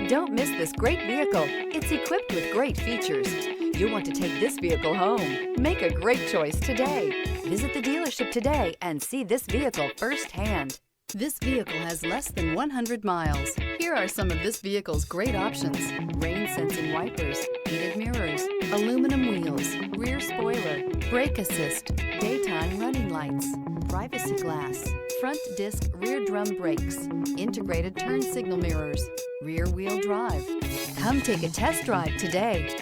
Don't miss this great vehicle. It's equipped with great features. You'll want to take this vehicle home. Make a great choice today. Visit the dealership today and see this vehicle firsthand. This vehicle has less than 100 miles. Here are some of this vehicle's great options: rain sensing wipers, heated mirrors, aluminum wheels, rear spoiler, brake assist, daytime running lights, privacy glass, front disc rear drum brakes, integrated turn signal mirrors, rear wheel drive. Come take a test drive today.